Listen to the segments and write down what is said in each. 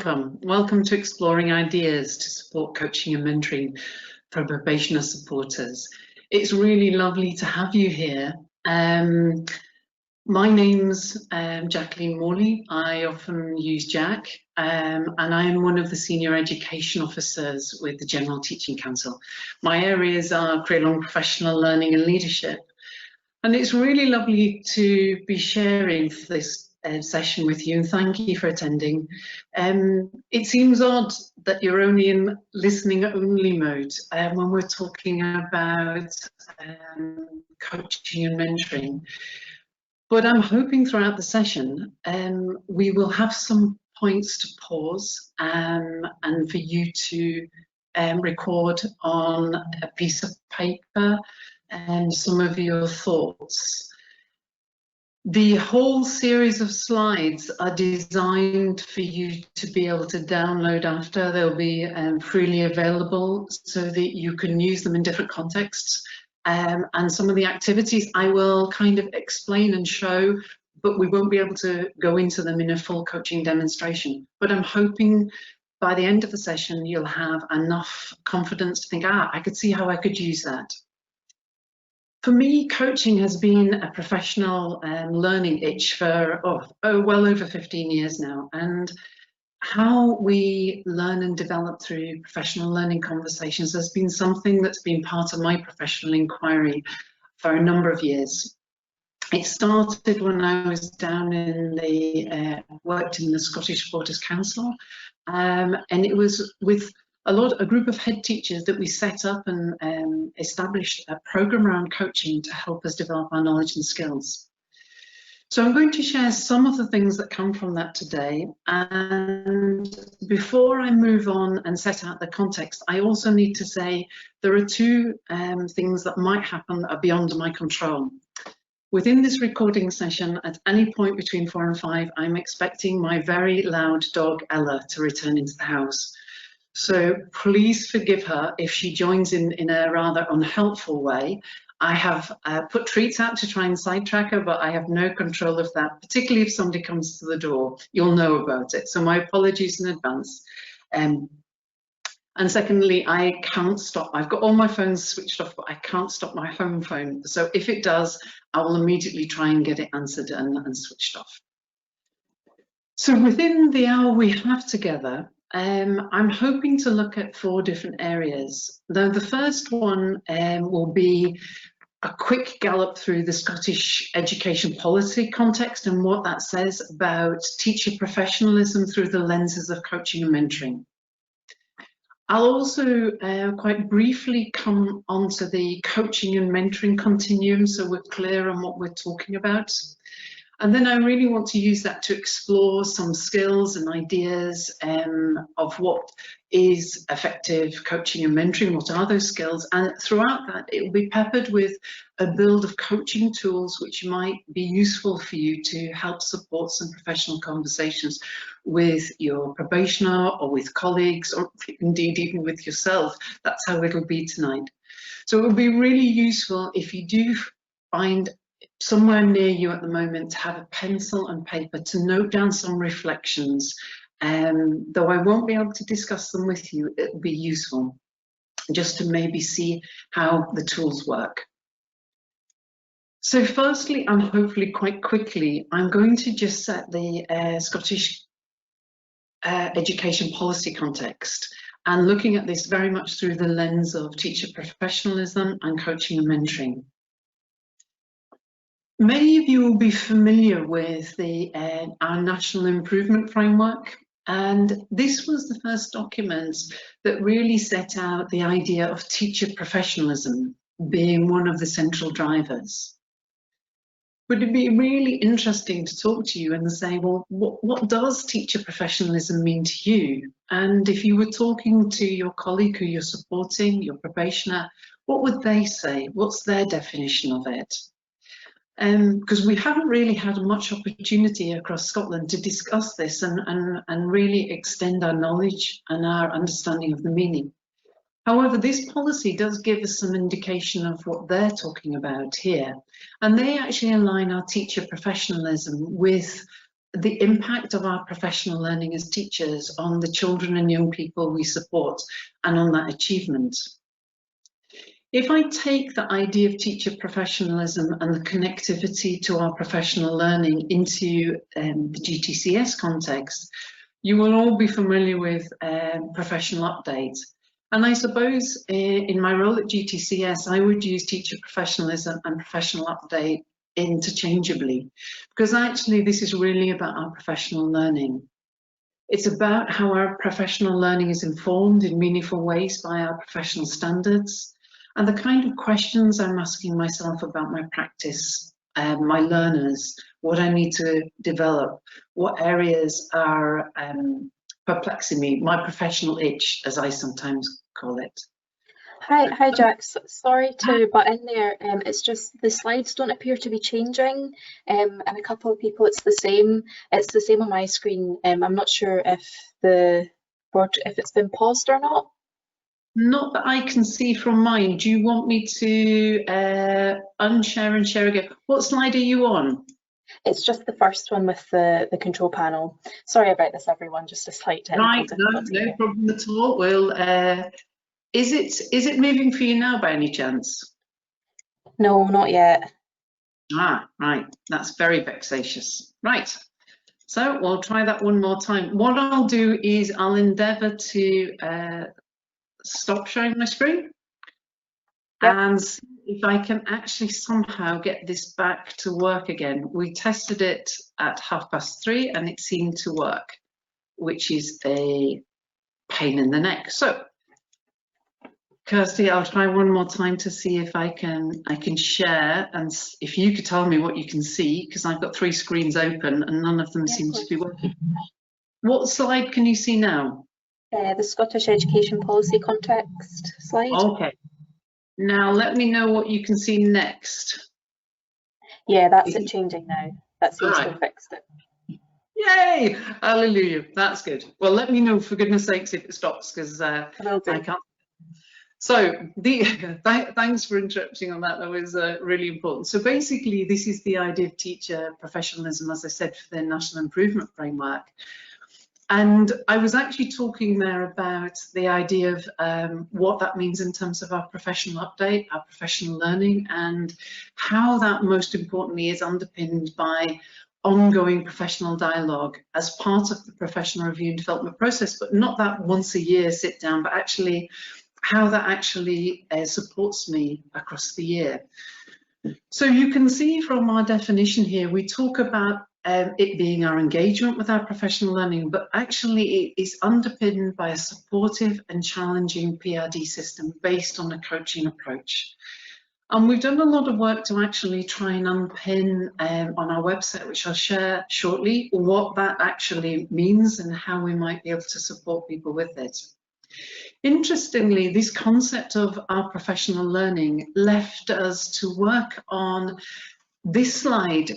Welcome to Exploring Ideas to Support Coaching and Mentoring for Probationer Supporters. It's really lovely to have you here. My name's Jacqueline Morley. I often use Jack, and I'm one of the Senior Education Officers with the General Teaching Council. My areas are career-long professional learning and leadership. And it's really lovely to be sharing this session with you, and thank you for attending. It seems odd that you're only in listening only mode when we're talking about coaching and mentoring. But I'm hoping throughout the session we will have some points to pause and for you to record on a piece of paper and some of your thoughts. The whole series of slides are designed for you to be able to download after. They'll be freely available so that you can use them in different contexts. And some of the activities I will kind of explain and show, but we won't be able to go into them in a full coaching demonstration. But I'm hoping by the end of the session, you'll have enough confidence to think, I could see how I could use that. For me, coaching has been a professional learning itch for well over 15 years now, and how we learn and develop through professional learning conversations has been something that's been part of my professional inquiry for a number of years. It started when I was down in worked in the Scottish Supporters Council, and it was with a group of head teachers that we set up and established a program around coaching to help us develop our knowledge and skills. So I'm going to share some of the things that come from that today. And before I move on and set out the context, I also need to say there are two things that might happen that are beyond my control. Within this recording session, at any point between 4 and 5, I'm expecting my very loud dog, Ella, to return into the house. So please forgive her if she joins in a rather unhelpful way. I have put treats out to try and sidetrack her, but I have no control of that, particularly if somebody comes to the door. You'll know about it. So my apologies in advance. And secondly, I can't stop. I've got all my phones switched off, but I can't stop my home phone. So if it does, I will immediately try and get it answered and switched off. So within the hour we have together, I'm hoping to look at 4 different areas. Though the first one will be a quick gallop through the Scottish education policy context and what that says about teacher professionalism through the lenses of coaching and mentoring. I'll also quite briefly come onto the coaching and mentoring continuum so we're clear on what we're talking about. And then I really want to use that to explore some skills and ideas of what is effective coaching and mentoring, what are those skills, and throughout that it will be peppered with a build of coaching tools which might be useful for you to help support some professional conversations with your probationer or with colleagues or indeed even with yourself. That's how it'll be tonight. So it will be really useful if you do find somewhere near you at the moment to have a pencil and paper to note down some reflections. Though I won't be able to discuss them with you, it will be useful just to maybe see how the tools work. So firstly, and hopefully quite quickly, I'm going to just set the Scottish education policy context and looking at this very much through the lens of teacher professionalism and coaching and mentoring. Many of you will be familiar with our National Improvement Framework, and this was the first document that really set out the idea of teacher professionalism being one of the central drivers. But it'd be really interesting to talk to you and say, well, what does teacher professionalism mean to you? And if you were talking to your colleague who you're supporting, your probationer, what would they say? What's their definition of it? Because we haven't really had much opportunity across Scotland to discuss this and really extend our knowledge and our understanding of the meaning. However, this policy does give us some indication of what they're talking about here, and they actually align our teacher professionalism with the impact of our professional learning as teachers on the children and young people we support and on that achievement. If I take the idea of teacher professionalism and the connectivity to our professional learning into the GTCS context, you will all be familiar with professional update. And I suppose in my role at GTCS, I would use teacher professionalism and professional update interchangeably, because actually this is really about our professional learning. It's about how our professional learning is informed in meaningful ways by our professional standards and the kind of questions I'm asking myself about my practice, my learners, what I need to develop, what areas are perplexing me, my professional itch, as I sometimes call it. Hi, Jack. Sorry to butt in there. It's just the slides don't appear to be changing, and a couple of people it's the same. It's the same on my screen. I'm not sure if it's been paused or not. Not that I can see from mine. Do you want me to unshare and share again? What slide are you on? It's just the first one with the control panel. Sorry about this, everyone. Just a slight technical difficulty. No problem at all. Well, is it moving for you now by any chance? No, not yet. Ah, right. That's very vexatious. Right. So we'll try that one more time. What I'll do is I'll endeavour to stop sharing my screen. Yep. And see if I can actually somehow get this back to work again. We tested it at 3:30 and it seemed to work, which is a pain in the neck. So, Kirsty, I'll try one more time to see if I can share, and if you could tell me what you can see, because I've got 3 screens open and none of them seem to be working. What slide can you see now? The Scottish Education Policy Context slide. Okay. Now let me know what you can see next. Yeah, that's it changing now. That seems to have fixed it. Yay! Hallelujah. That's good. Well, let me know for goodness sakes if it stops, because I can't. So thanks for interrupting on that. That was really important. So basically, this is the idea of teacher professionalism, as I said, for the National Improvement Framework. And I was actually talking there about the idea of what that means in terms of our professional update, our professional learning, and how that most importantly is underpinned by ongoing professional dialogue as part of the professional review and development process, but not that once a year sit down, but actually how that actually supports me across the year. So you can see from our definition here, we talk about it being our engagement with our professional learning, but actually it is underpinned by a supportive and challenging PRD system based on a coaching approach. And we've done a lot of work to actually try and unpin on our website, which I'll share shortly, what that actually means and how we might be able to support people with it. Interestingly, this concept of our professional learning left us to work on this slide,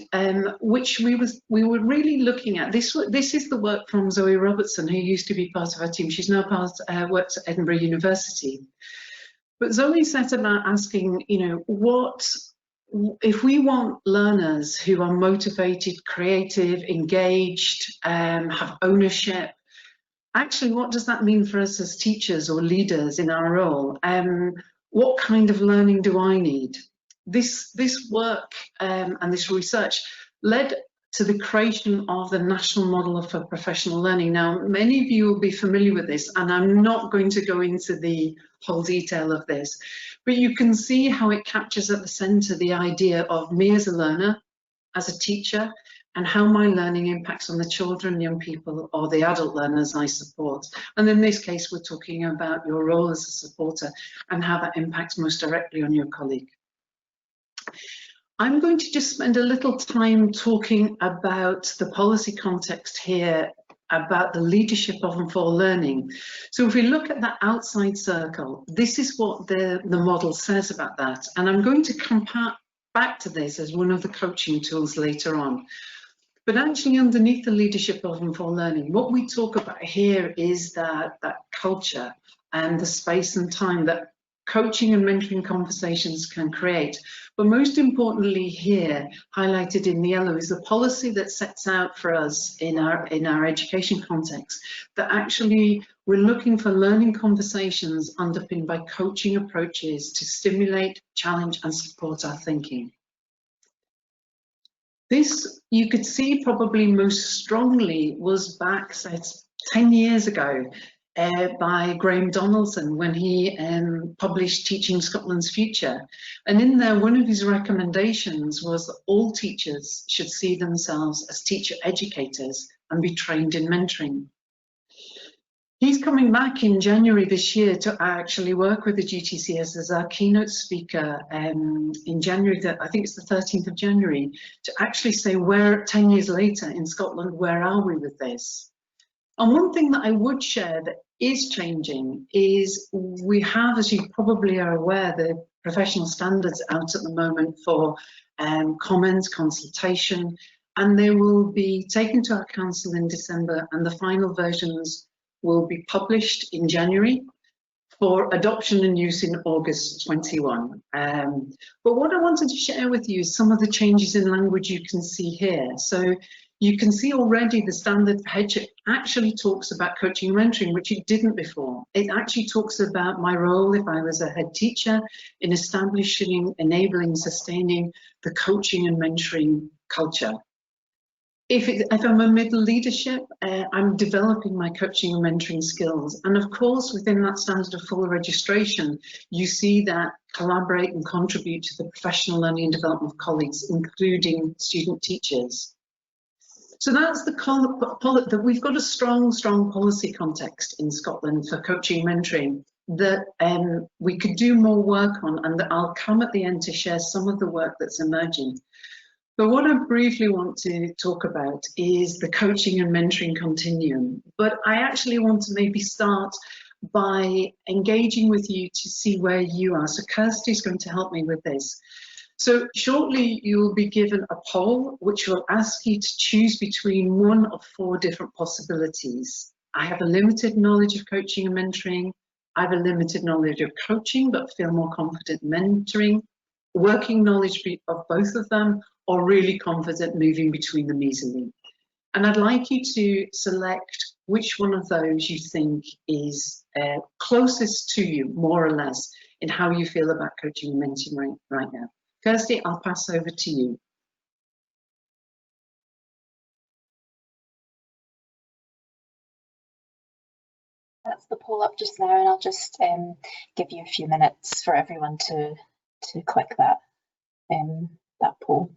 which we were really looking at. This is the work from Zoe Robertson, who used to be part of our team. She's now works at Edinburgh University. But Zoe set about asking, you know, what if we want learners who are motivated, creative, engaged, have ownership? Actually, what does that mean for us as teachers or leaders in our role? What kind of learning do I need? This work and this research led to the creation of the National Model for Professional Learning. Now, many of you will be familiar with this, and I'm not going to go into the whole detail of this, but you can see how it captures at the centre the idea of me as a learner, as a teacher, and how my learning impacts on the children, young people, or the adult learners I support. And in this case, we're talking about your role as a supporter and how that impacts most directly on your colleague. I'm going to just spend a little time talking about the policy context here, about the leadership of and for learning. So if we look at that outside circle, this is what the model says about that. And I'm going to come back to this as one of the coaching tools later on. But actually underneath the leadership of and for learning, what we talk about here is that culture and the space and time that coaching and mentoring conversations can create. But most importantly here, highlighted in yellow, is the policy that sets out for us in our education context that actually we're looking for learning conversations underpinned by coaching approaches to stimulate, challenge and support our thinking. This, you could see probably most strongly, was back 10 years ago by Graham Donaldson when he published Teaching Scotland's Future. And in there, one of his recommendations was that all teachers should see themselves as teacher educators and be trained in mentoring. He's coming back in January this year to actually work with the GTCS as our keynote speaker in January, I think it's the 13th of January, to actually say where 10 years later in Scotland, where are we with this? And one thing that I would share that is changing is we have, as you probably are aware, the professional standards out at the moment for comments, consultation, and they will be taken to our council in December, and the final versions will be published in January for adoption and use in August 21. But what I wanted to share with you is some of the changes in language you can see here. So you can see already the standard for headship actually talks about coaching and mentoring, which it didn't before. It actually talks about my role if I was a head teacher in establishing, enabling, sustaining the coaching and mentoring culture. If I'm a middle leadership, I'm developing my coaching and mentoring skills. And of course, within that standard of full registration, you see that collaborate and contribute to the professional learning and development of colleagues, including student teachers. So that's that we've got a strong policy context in Scotland for coaching and mentoring that we could do more work on, and that I'll come at the end to share some of the work that's emerging. But what I briefly want to talk about is the coaching and mentoring continuum. But I actually want to maybe start by engaging with you to see where you are. So Kirsty is going to help me with this. So shortly you will be given a poll which will ask you to choose between one of 4 different possibilities. I have a limited knowledge of coaching and mentoring. I have a limited knowledge of coaching but feel more confident mentoring. Working knowledge of both of them, or really confident moving between them easily. And I'd like you to select which one of those you think is closest to you, more or less, in how you feel about coaching and mentoring right now. Kirsty, I'll pass over to you. That's the poll up just now, and I'll just give you a few minutes for everyone to click that poll.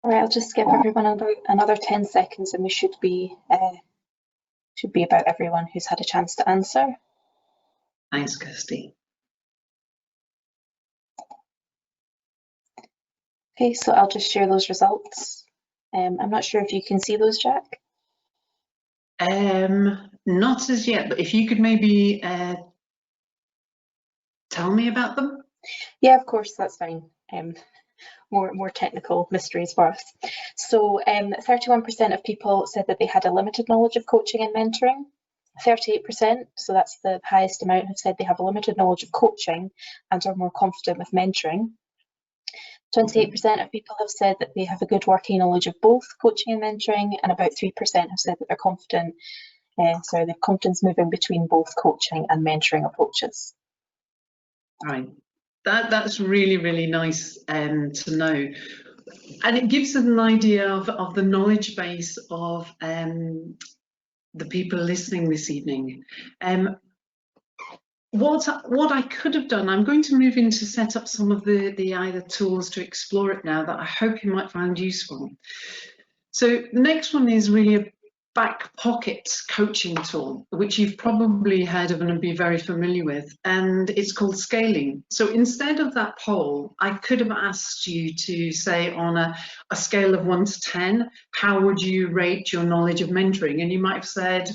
All right, I'll just give everyone another 10 seconds and we should be about everyone who's had a chance to answer. Thanks, Kirsty. Okay, so I'll just share those results. I'm not sure if you can see those, Jack. Not as yet, but if you could maybe tell me about them. Yeah, of course, that's fine. More technical mysteries for us. So 31% of people said that they had a limited knowledge of coaching and mentoring. 38%, so that's the highest amount, have said they have a limited knowledge of coaching and are more confident with mentoring. 28% of people have said that they have a good working knowledge of both coaching and mentoring, and about 3% have said that they're confident, they have confidence moving between both coaching and mentoring approaches. Right. That's really nice to know, and it gives us an idea of the knowledge base of the people listening this evening. What I could have done, I'm going to move in to set up some of the either tools to explore it now that I hope you might find useful. So the next one is really a back pocket coaching tool, which you've probably heard of and be very familiar with, and it's called scaling. So instead of that poll, I could have asked you to say on a scale of 1 to 10, how would you rate your knowledge of mentoring? And you might have said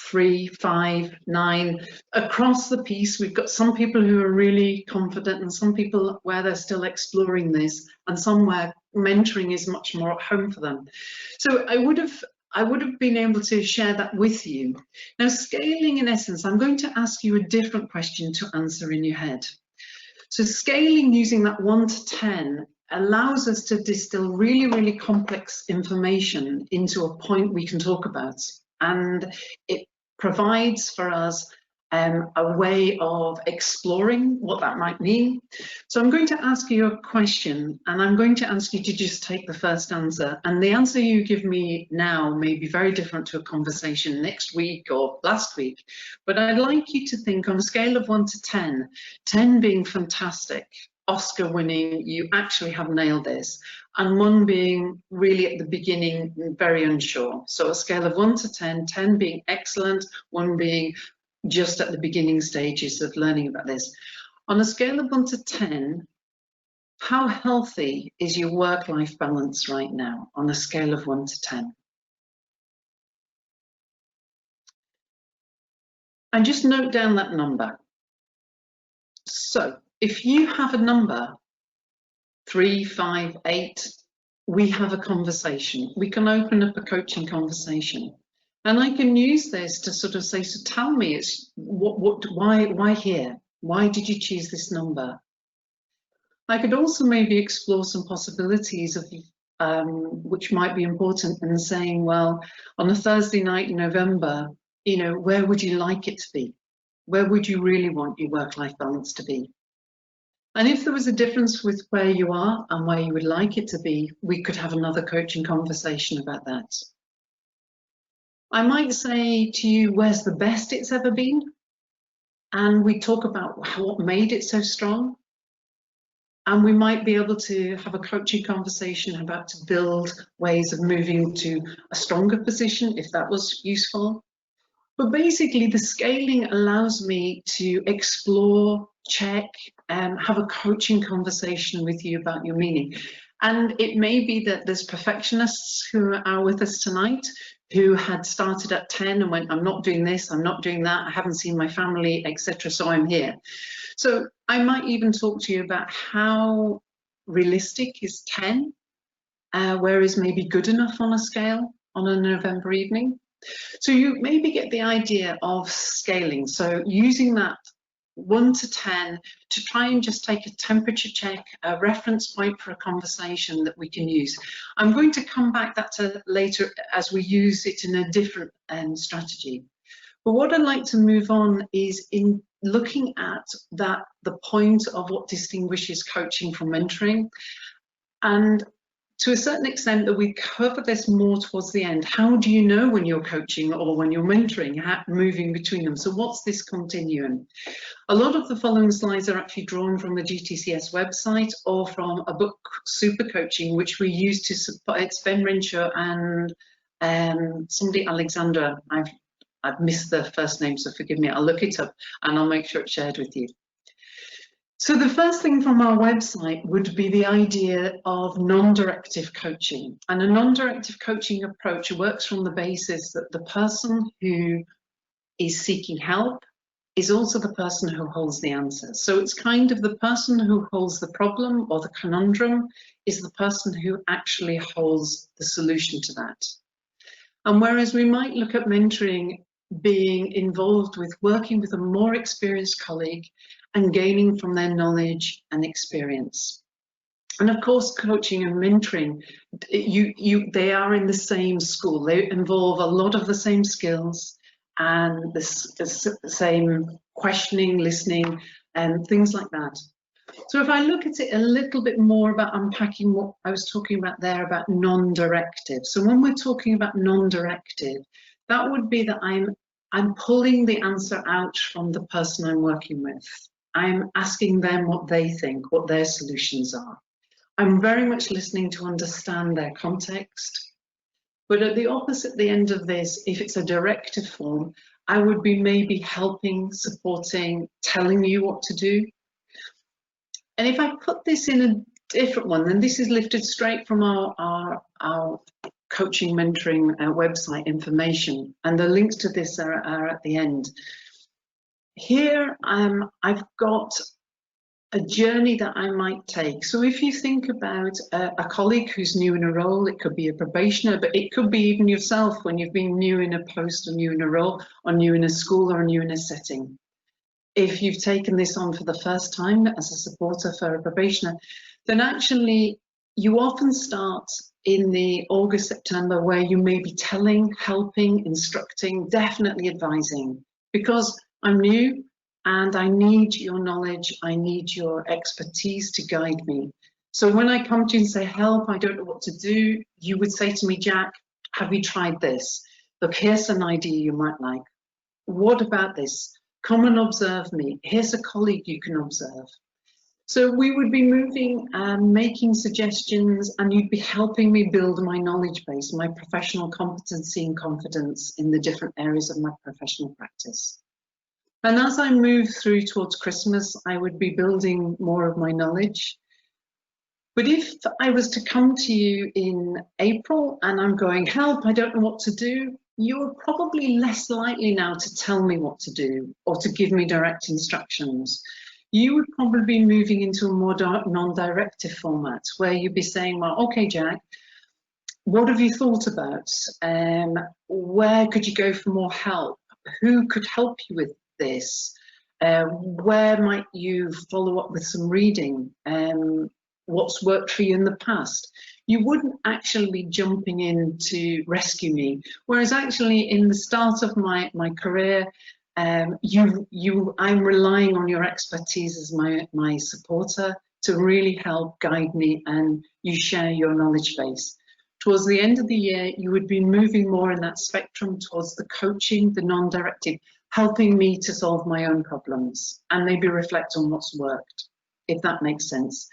3, 5, 9. Across the piece, we've got some people who are really confident and some people where they're still exploring this, and some where mentoring is much more at home for them. So I would have been able to share that with you. Now, scaling, in essence, I'm going to ask you a different question to answer in your head. So scaling using that 1 to 10 allows us to distill really, really complex information into a point we can talk about. And it provides for us a way of exploring what that might mean. So I'm going to ask you a question, and I'm going to ask you to just take the first answer. And the answer you give me now may be very different to a conversation next week or last week. But I'd like you to think on a scale of 1 to 10, 10 being fantastic, Oscar winning, you actually have nailed this, and 1 being really at the beginning very unsure. So a scale of 1 to 10, 10 being excellent, 1 being just at the beginning stages of learning about this. On a scale of 1 to 10, how healthy is your work-life balance right now on a scale of 1 to 10? And just note down that number. So if you have a number, 3, 5, 8, we have a conversation. We can open up a coaching conversation. And I can use this to sort of say, so tell me, it's why here? Why did you choose this number? I could also maybe explore some possibilities of which might be important in saying, well, on a Thursday night in November, you know, where would you like it to be? Where would you really want your work-life balance to be? And if there was a difference with where you are and where you would like it to be, we could have another coaching conversation about that. I might say to you, where's the best it's ever been? And we talk about what made it so strong. And we might be able to have a coaching conversation about to build ways of moving to a stronger position, if that was useful. But basically, the scaling allows me to explore, check, have a coaching conversation with you about your meaning. And it may be that there's perfectionists who are with us tonight who had started at 10 and went, I'm not doing this, I'm not doing that, I haven't seen my family, etc. So I'm here. So I might even talk to you about how realistic is 10, where is maybe good enough on a scale on a November evening. So you maybe get the idea of scaling. So using that 1 to 10 to try and just take a temperature check, a reference point for a conversation that we can use. I'm going to come back to later as we use it in a different strategy. But what I'd like to move on is in looking at the point of what distinguishes coaching from mentoring. And to a certain extent that we cover this more towards the end. How do you know when you're coaching or when you're mentoring, moving between them? So what's this continuum? A lot of the following slides are actually drawn from the GTCS website or from a book, Super Coaching, which we use to support. It's Ben Renshaw and somebody, Alexandra. I've missed the first name, so forgive me. I'll look it up and I'll make sure it's shared with you. So the first thing from our website would be the idea of non-directive coaching. And a non-directive coaching approach works from the basis that the person who is seeking help is also the person who holds the answer. So it's kind of the person who holds the problem or the conundrum is the person who actually holds the solution to that. And whereas we might look at mentoring being involved with working with a more experienced colleague and gaining from their knowledge and experience. And of course, coaching and mentoring, they are in the same school. They involve a lot of the same skills and the same questioning, listening, and things like that. So if I look at it a little bit more about unpacking what I was talking about there about non-directive. So when we're talking about non-directive, that would be that I'm pulling the answer out from the person I'm working with. I'm asking them what they think, what their solutions are. I'm very much listening to understand their context, But at the opposite, the end of this, if it's a directive form, I would be maybe helping, supporting, telling you what to do. And if I put this in a different one, then this is lifted straight from our coaching mentoring website information, and the links to this are at the end. Here I've got a journey that I might take. So if you think about a colleague who's new in a role, it could be a probationer, but it could be even yourself when you've been new in a post or new in a role or new in a school or new in a setting. If you've taken this on for the first time as a supporter for a probationer, then actually you often start in the August, September, where you may be telling, helping, instructing, definitely advising, because I'm new and I need your knowledge, I need your expertise to guide me. So when I come to you and say, help, I don't know what to do, you would say to me, Jack, have you tried this? Look, here's an idea you might like. What about this? Come and observe me. Here's a colleague you can observe. So we would be moving and making suggestions, and you'd be helping me build my knowledge base, my professional competency and confidence in the different areas of my professional practice. And as I move through towards Christmas, I would be building more of my knowledge. But if I was to come to you in April and I'm going, help, I don't know what to do, you're probably less likely now to tell me what to do or to give me direct instructions. You would probably be moving into a more non-directive format where you'd be saying, well, okay, Jack, what have you thought about? Where could you go for more help? Who could help you with this? Where might you follow up with some reading? What's worked for you in the past? You wouldn't actually be jumping in to rescue me. Whereas actually in the start of my career, I'm relying on your expertise as my supporter to really help guide me, and you share your knowledge base. Towards the end of the year, you would be moving more in that spectrum towards the coaching, the non-directive, helping me to solve my own problems and maybe reflect on what's worked, if that makes sense.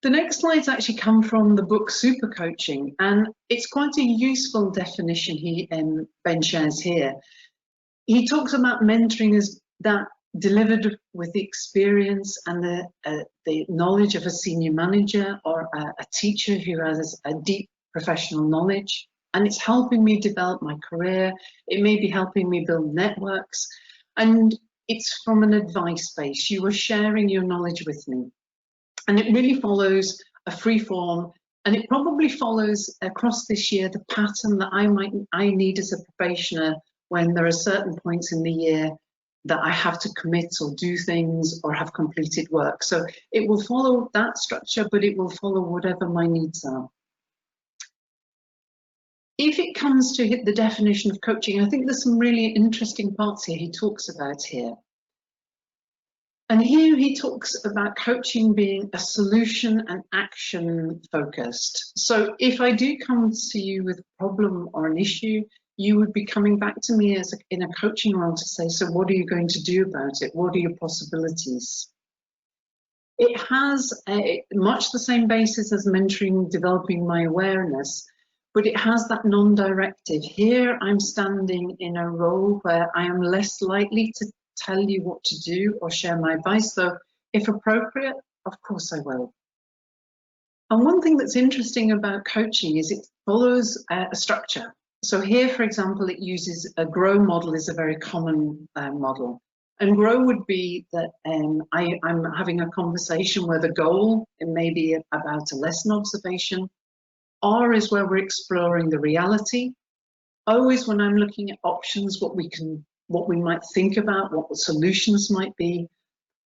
The next slides actually come from the book Super Coaching, and it's quite a useful definition Ben shares here. He talks about mentoring as that delivered with the experience and the knowledge of a senior manager or a teacher who has a deep professional knowledge, and it's helping me develop my career. It may be helping me build networks, and it's from an advice base. You are sharing your knowledge with me. And it really follows a free form, and it probably follows across this year the pattern that I need as a probationer when there are certain points in the year that I have to commit or do things or have completed work. So it will follow that structure, but it will follow whatever my needs are. If it comes to hit the definition of coaching, I think there's some really interesting parts here he talks about here. And here he talks about coaching being a solution and action focused. So if I do come to you with a problem or an issue, you would be coming back to me in a coaching role to say, so what are you going to do about it? What are your possibilities? It has much the same basis as mentoring, developing my awareness, but it has that non-directive. Here I'm standing in a role where I am less likely to tell you what to do or share my advice, though if appropriate, of course I will. And one thing that's interesting about coaching is it follows a structure. So here, for example, it uses a GROW model is a very common model. And GROW would be that I'm having a conversation where the goal, it may be about a lesson observation. R is where we're exploring the reality. O is when I'm looking at options, what we might think about, what the solutions might be.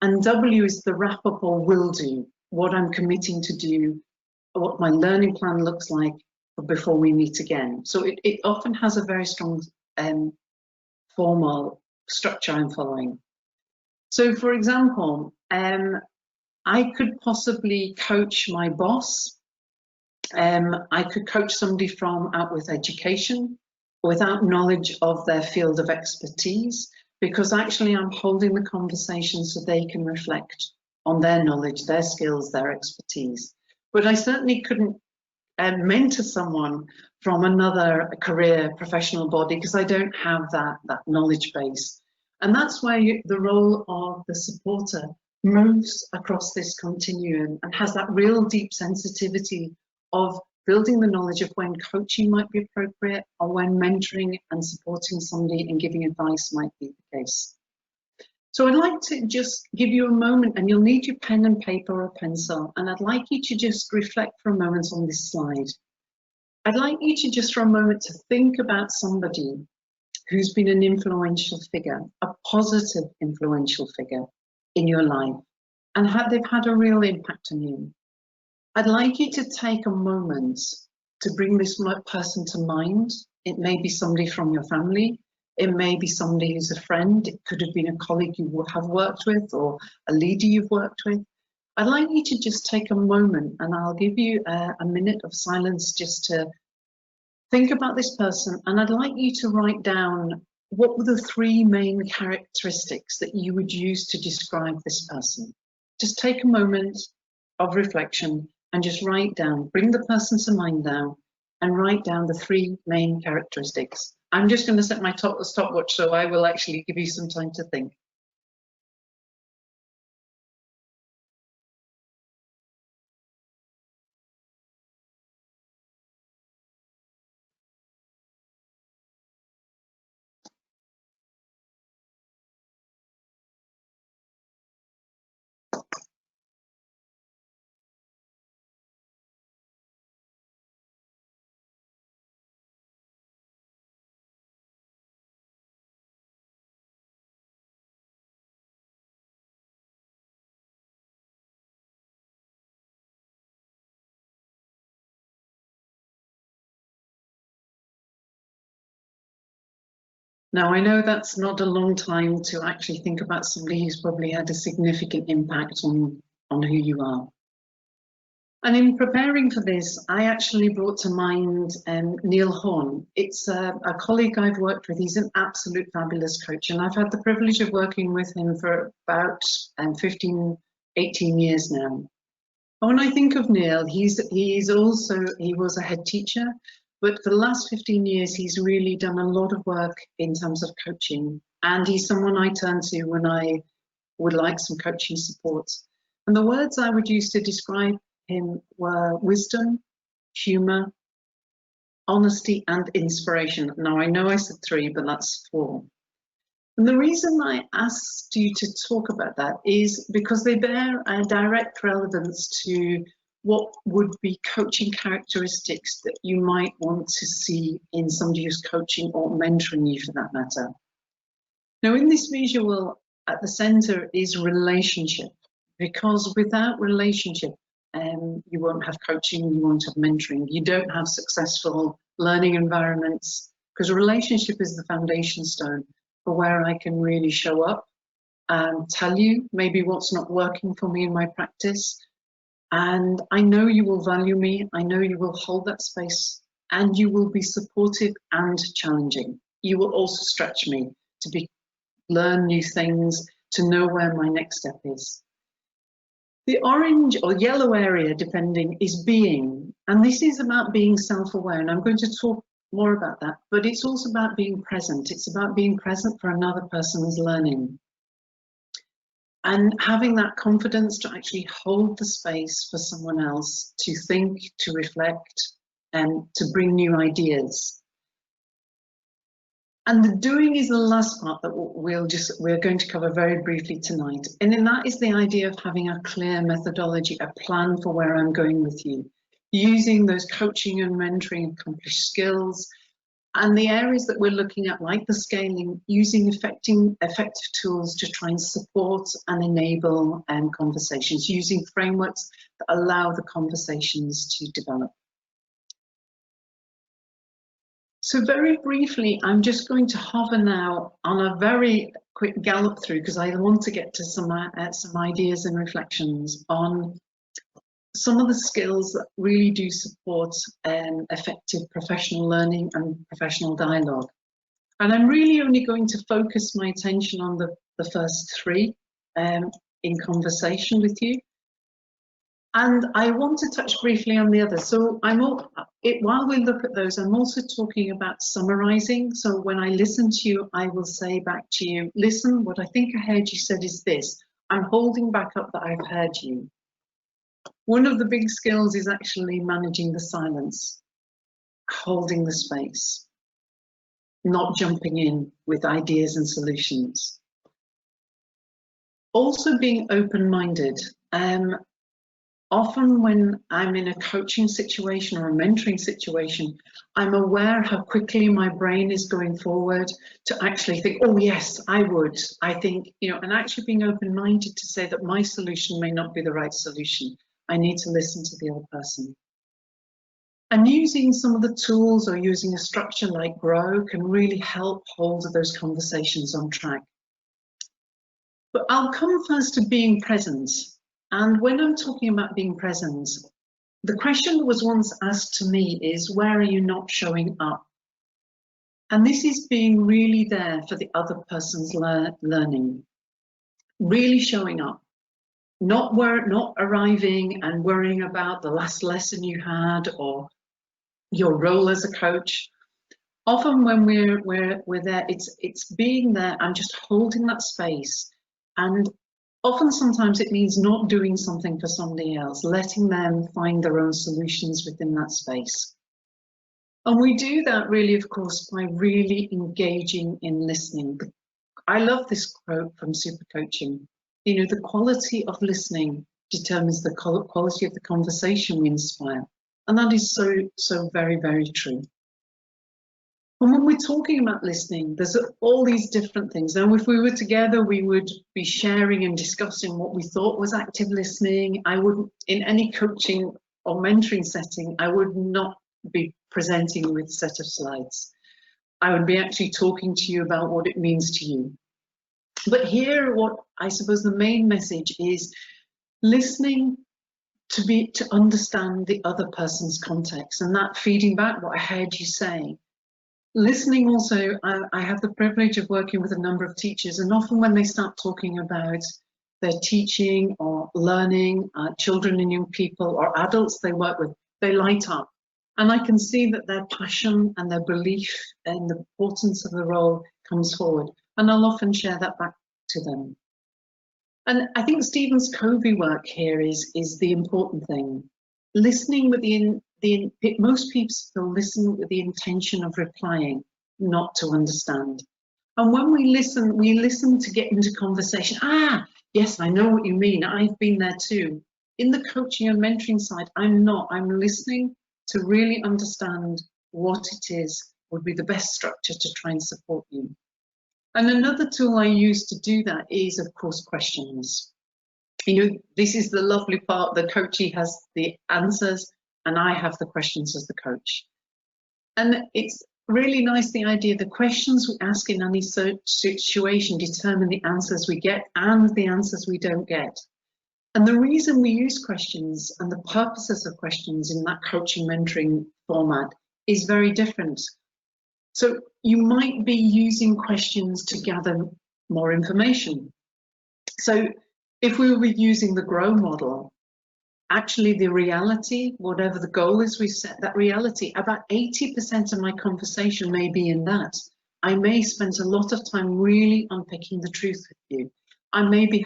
And W is the wrap up or will do, what I'm committing to do, what my learning plan looks like before we meet again. So it often has a very strong formal structure I'm following. So for example, I could possibly coach my boss. I could coach somebody from out with education without knowledge of their field of expertise, because actually I'm holding the conversation so they can reflect on their knowledge, their skills, their expertise. But I certainly couldn't mentor someone from another career professional body, because I don't have that knowledge base. And that's where the role of the supporter moves across this continuum and has that real deep sensitivity of building the knowledge of when coaching might be appropriate or when mentoring and supporting somebody and giving advice might be the case. So I'd like to just give you a moment, and you'll need your pen and paper or pencil, and I'd like you to just reflect for a moment on this slide. I'd like you to just for a moment to think about somebody who's been an influential figure, a positive influential figure in your life, and they've had a real impact on you. I'd like you to take a moment to bring this person to mind. It may be somebody from your family. It may be somebody who's a friend. It could have been a colleague you would have worked with or a leader you've worked with. I'd like you to just take a moment, and I'll give you a minute of silence just to think about this person. And I'd like you to write down what were the 3 main characteristics that you would use to describe this person. Just take a moment of reflection and just write down, bring the person to mind now, and write down the 3 main characteristics. I'm just going to set my stopwatch, so I will actually give you some time to think. Now, I know that's not a long time to actually think about somebody who's probably had a significant impact on who you are. And in preparing for this, I actually brought to mind Neil Horn. It's a colleague I've worked with. He's an absolute fabulous coach, and I've had the privilege of working with him for about 15, 18 years now. And when I think of Neil, he was a head teacher, but for the last 15 years, he's really done a lot of work in terms of coaching. And he's someone I turn to when I would like some coaching support. And the words I would use to describe him were wisdom, humour, honesty, and inspiration. Now, I know I said 3, but that's 4. And the reason I asked you to talk about that is because they bear a direct relevance to what would be coaching characteristics that you might want to see in somebody who's coaching or mentoring you, for that matter. Now, in this visual, at the centre is relationship, because without relationship, you won't have coaching, you won't have mentoring, you don't have successful learning environments, because relationship is the foundation stone for where I can really show up and tell you maybe what's not working for me in my practice. And I know you will value me, I know you will hold that space, and you will be supportive and challenging. You will also stretch me to learn new things, to know where my next step is. The orange or yellow area, depending, is being, and this is about being self-aware, and I'm going to talk more about that, but it's also about being present. It's about being present for another person's learning and having that confidence to actually hold the space for someone else to think, to reflect, and to bring new ideas. And the doing is the last part that we're going to cover very briefly tonight. And then that is the idea of having a clear methodology, a plan for where I'm going with you, using those coaching and mentoring accomplished skills, and the areas that we're looking at, like the scaling, using effective tools to try and support and enable conversations, using frameworks that allow the conversations to develop. So very briefly, I'm just going to hover now on a very quick gallop through, because I want to get to some ideas and reflections on some of the skills that really do support effective professional learning and professional dialogue. And I'm really only going to focus my attention on the first 3 in conversation with you. And I want to touch briefly on the others. So while we look at those, I'm also talking about summarizing. So when I listen to you, I will say back to you, listen, what I think I heard you said is this. I'm holding back up that I've heard you. One of the big skills is actually managing the silence, holding the space, not jumping in with ideas and solutions. Also being open-minded. Often when I'm in a coaching situation or a mentoring situation, I'm aware how quickly my brain is going forward to actually think, oh yes, I would. I think, and actually being open-minded to say that my solution may not be the right solution. I need to listen to the other person. And using some of the tools or using a structure like GROW can really help hold those conversations on track. But I'll come first to being present. And when I'm talking about being present, the question that was once asked to me is, where are you not showing up? And this is being really there for the other person's learning, really showing up, not arriving and worrying about the last lesson you had or your role as a coach. Often when we're there, it's being there and just holding that space. And often sometimes it means not doing something for somebody else, letting them find their own solutions within that space. And we do that really, of course, by really engaging in listening. I love this quote from Super Coaching. The quality of listening determines the quality of the conversation we inspire. And that is so very, very true. And when we're talking about listening, there's all these different things. Now, if we were together, we would be sharing and discussing what we thought was active listening. I wouldn't, in any coaching or mentoring setting, I would not be presenting with a set of slides. I would be actually talking to you about what it means to you. But here, what I suppose the main message is listening to understand the other person's context, and that feeding back what I heard you say. Listening also, I have the privilege of working with a number of teachers, and often when they start talking about their teaching or learning, children and young people or adults they work with, they light up. And I can see that their passion and their belief in the importance of the role comes forward. And I'll often share that back to them. And I think Stephen's Covey work here is the important thing. Listening with most people listen with the intention of replying, not to understand. And when we listen to get into conversation. Yes, I know what you mean. I've been there too. In the coaching and mentoring side, I'm listening to really understand what it is would be the best structure to try and support you. And another tool I use to do that is, of course, questions. This is the lovely part. The coachee has the answers and I have the questions as the coach. And it's really nice, the idea, the questions we ask in any situation determine the answers we get and the answers we don't get. And the reason we use questions and the purposes of questions in that coaching mentoring format is very different. So you might be using questions to gather more information. So if we were using the GROW model, actually the reality, whatever the goal is we set, that reality, about 80% of my conversation may be in that. I may spend a lot of time really unpicking the truth with you. I may be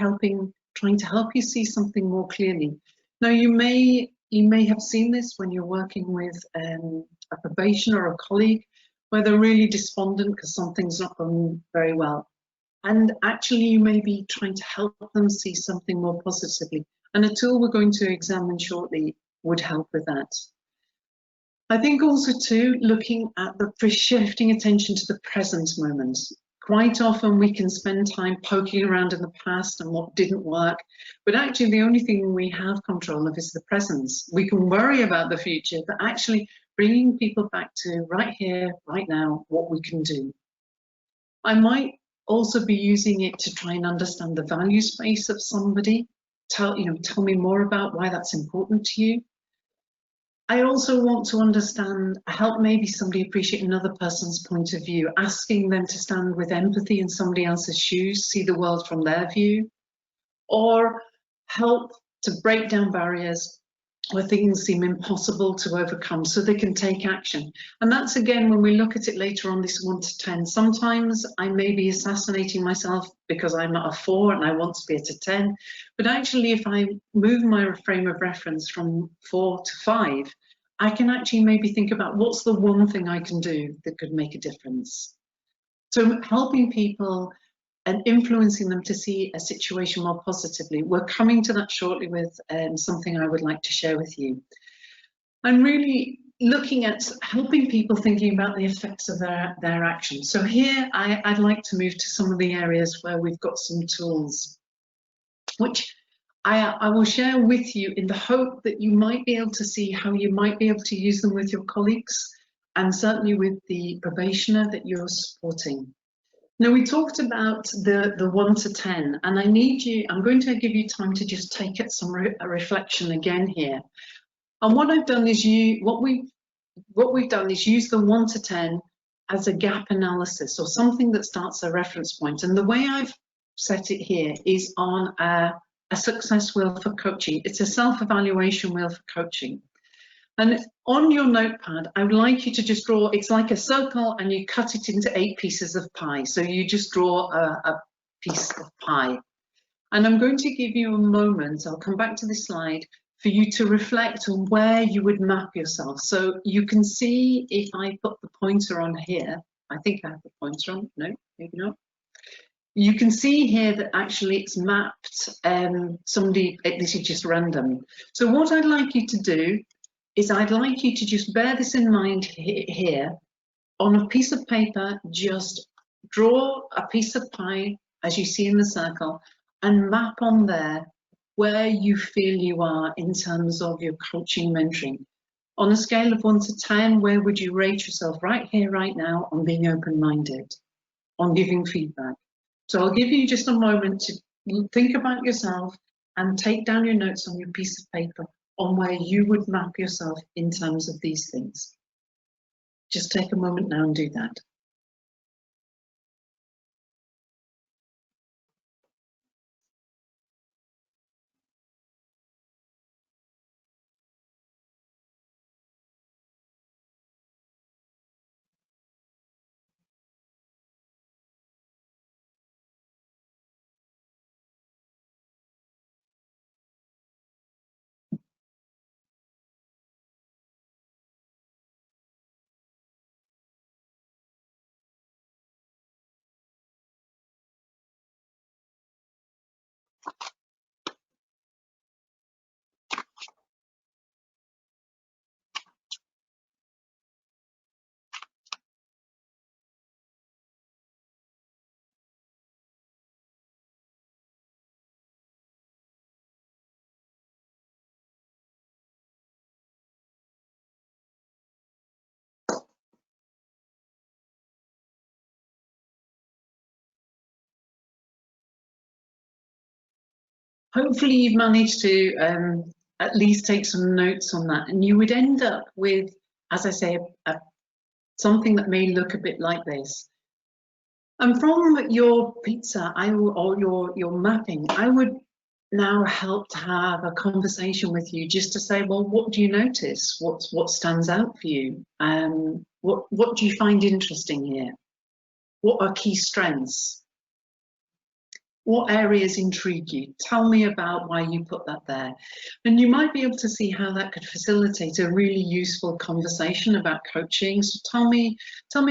trying to help you see something more clearly. Now you may have seen this when you're working with a probationer or a colleague, where they're really despondent because something's not going very well. And actually you may be trying to help them see something more positively. And a tool we're going to examine shortly would help with that. I think also too, looking at shifting attention to the present moment. Quite often we can spend time poking around in the past and what didn't work, but actually the only thing we have control of is the present. We can worry about the future, but actually bringing people back to right here, right now, what we can do. I might also be using it to try and understand the value space of somebody. Tell me more about why that's important to you. I also want to help maybe somebody appreciate another person's point of view, asking them to stand with empathy in somebody else's shoes, see the world from their view, or help to break down barriers where things seem impossible to overcome so they can take action. And that's, again, when we look at it later on, this 1 to 10. Sometimes I may be assassinating myself because I'm at a 4 and I want to be at a 10. But actually, if I move my frame of reference from 4 to 5, I can actually maybe think about what's the one thing I can do that could make a difference. So helping people and influencing them to see a situation more positively. We're coming to that shortly with something I would like to share with you. I'm really looking at helping people thinking about the effects of their actions. So here I'd like to move to some of the areas where we've got some tools, which I will share with you in the hope that you might be able to see how you might be able to use them with your colleagues and certainly with the probationer that you're supporting. Now, we talked about the 1 to 10, and I'm going to give you time to just take it some reflection again here. And what I've done is what we've done is use the 1 to 10 as a gap analysis or something that starts a reference point. And the way I've set it here is on a success wheel for coaching. It's a self-evaluation wheel for coaching. And on your notepad, I would like you to just draw, it's like a circle and you cut it into 8 pieces of pie. So you just draw a piece of pie. And I'm going to give you a moment, I'll come back to this slide, for you to reflect on where you would map yourself. So you can see if I put the pointer on here, I think I have the pointer on, no, maybe not. You can see here that actually it's mapped, this is just random. So what I'd like you to do is I'd like you to just bear this in mind here. On a piece of paper, just draw a piece of pie, as you see in the circle, and map on there where you feel you are in terms of your coaching mentoring. On a scale of 1 to 10, where would you rate yourself right here, right now, on being open-minded, on giving feedback? So I'll give you just a moment to think about yourself and take down your notes on your piece of paper on where you would map yourself in terms of these things. Just take a moment now and do that. Hopefully you've managed to at least take some notes on that, and you would end up with, as I say, something that may look a bit like this. And from your pizza or your mapping, I would now help to have a conversation with you just to say, well, what do you notice? What stands out for you? What do you find interesting here? What are key strengths? What areas intrigue you? Tell me about why you put that there. And you might be able to see how that could facilitate a really useful conversation about coaching. So tell me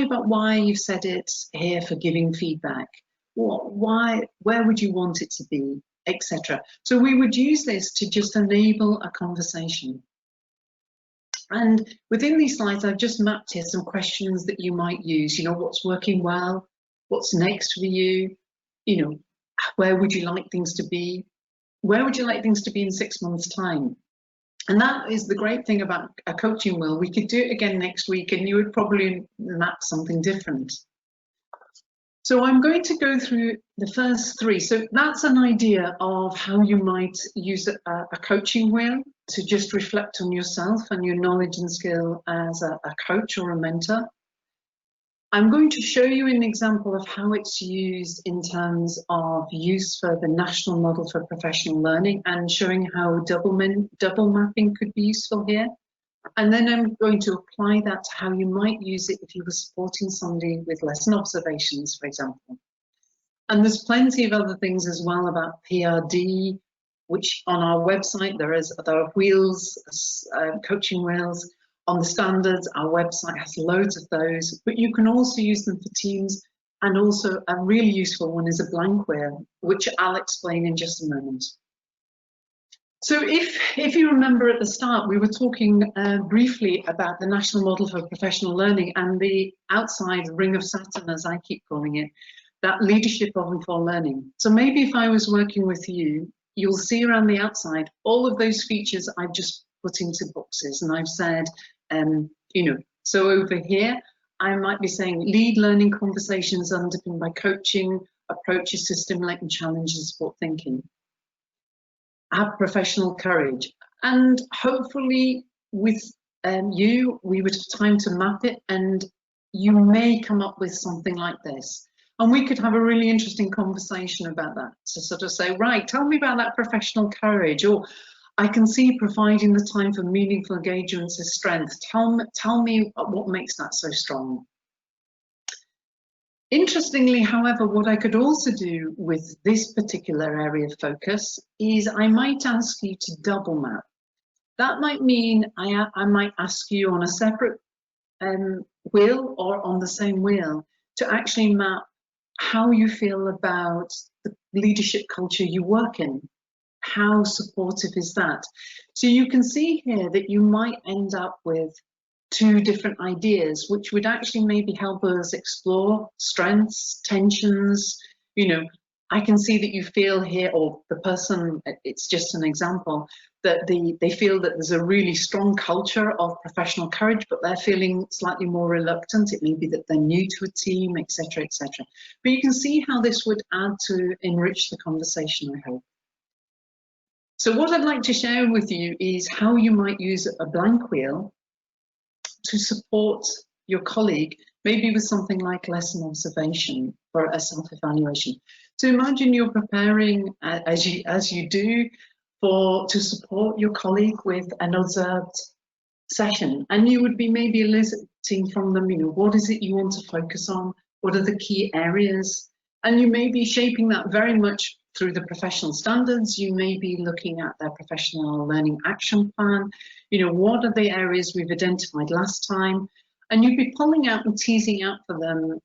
about why you've said it here for giving feedback. Why, where would you want it to be, etc. So we would use this to just enable a conversation. And within these slides, I've just mapped here some questions that you might use. You know, what's working well? What's next for you? You know, where would you like things to be? Where would you like things to be in 6 months' time? And that is the great thing about a coaching wheel. We could do it again next week and you would probably map something different. So I'm going to go through the first 3. So that's an idea of how you might use a coaching wheel to just reflect on yourself and your knowledge and skill as a coach or a mentor. I'm going to show you an example of how it's used in terms of use for the National Model for Professional Learning and showing how double mapping could be useful here. And then I'm going to apply that to how you might use it if you were supporting somebody with lesson observations, for example. And there's plenty of other things as well about PRD, which on our website there are wheels, coaching wheels. On the standards, our website has loads of those, but you can also use them for teams. And also a really useful one is a blank wheel, which I'll explain in just a moment. So if you remember at the start, we were talking briefly about the National Model for Professional Learning and the outside ring of Saturn, as I keep calling it, that leadership of and for learning. So maybe if I was working with you, you'll see around the outside all of those features I've just put into boxes, and I've said, you know, so over here, I might be saying lead learning conversations underpinned by coaching approaches to stimulate and challenge and support thinking. Have professional courage, and hopefully with you, we would have time to map it, and you may come up with something like this. And we could have a really interesting conversation about that. So sort of say, right, tell me about that professional courage, or I can see providing the time for meaningful engagements is strength. Tell me what makes that so strong. Interestingly, however, what I could also do with this particular area of focus is I might ask you to double map. That might mean I might ask you on a separate wheel or on the same wheel to actually map how you feel about the leadership culture you work in. How supportive is that? So you can see here that you might end up with two different ideas, which would actually maybe help us explore strengths, tensions. You know, I can see that you feel here, or the person, it's just an example, that they feel that there's a really strong culture of professional courage, but they're feeling slightly more reluctant. It may be that they're new to a team, etc., etc. But you can see how this would add to enrich the conversation, I hope. So what I'd like to share with you is how you might use a blank wheel to support your colleague, maybe with something like lesson observation or a self-evaluation. So imagine you're preparing, as you do, to support your colleague with an observed session, and you would be maybe eliciting from them, you know, what is it you want to focus on? What are the key areas? And you may be shaping that very much through the professional standards. You may be looking at their professional learning action plan. You know, what are the areas we've identified last time? And you'd be pulling out and teasing out for them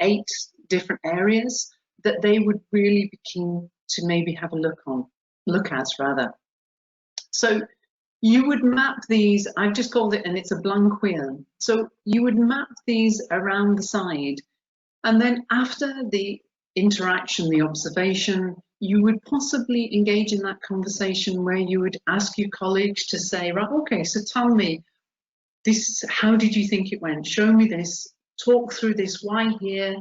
8 different areas that they would really be keen to maybe have a look at rather. So you would map these, I've just called it, and it's a blank wheel. So you would map these around the side, and then after the interaction, the observation, you would possibly engage in that conversation where you would ask your colleagues to say, right, okay, so tell me this, how did you think it went? Show me this, talk through this, why here?